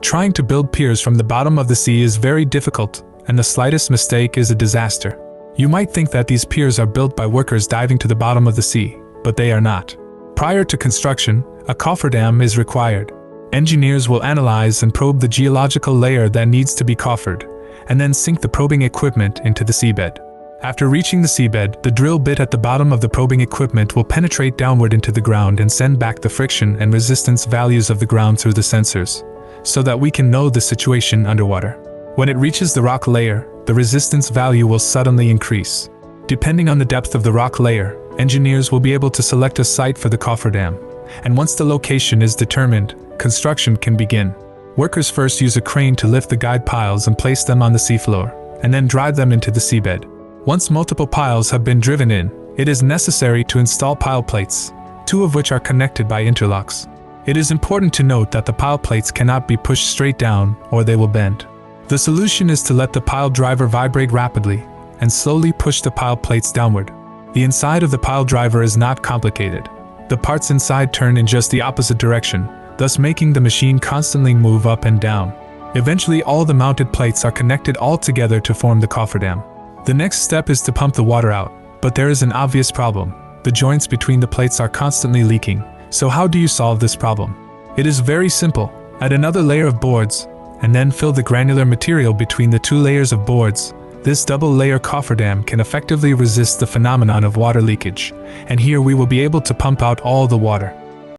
Trying to build piers from the bottom of the sea is very difficult, and the slightest mistake is a disaster. You might think that these piers are built by workers diving to the bottom of the sea, but they are not. Prior to construction, a cofferdam is required. Engineers will analyze and probe the geological layer that needs to be coffered, and then sink the probing equipment into the seabed. After reaching the seabed, the drill bit at the bottom of the probing equipment will penetrate downward into the ground and send back the friction and resistance values of the ground through the sensors, so that we can know the situation underwater. When it reaches the rock layer, the resistance value will suddenly increase. Depending on the depth of the rock layer, engineers will be able to select a site for the cofferdam, and once the location is determined, construction can begin. Workers first use a crane to lift the guide piles and place them on the seafloor, and then drive them into the seabed. Once multiple piles have been driven in, it is necessary to install pile plates, 2 of which are connected by interlocks. It is important to note that the pile plates cannot be pushed straight down or they will bend. The solution is to let the pile driver vibrate rapidly and slowly push the pile plates downward. The inside of the pile driver is not complicated. The parts inside turn in just the opposite direction, thus making the machine constantly move up and down. Eventually all the mounted plates are connected all together to form the cofferdam. The next step is to pump the water out, but there is an obvious problem. The joints between the plates are constantly leaking. So how do you solve this problem? It is very simple. Add another layer of boards, and then fill the granular material between the 2 layers of boards. This double-layer cofferdam can effectively resist the phenomenon of water leakage, and here we will be able to pump out all the water.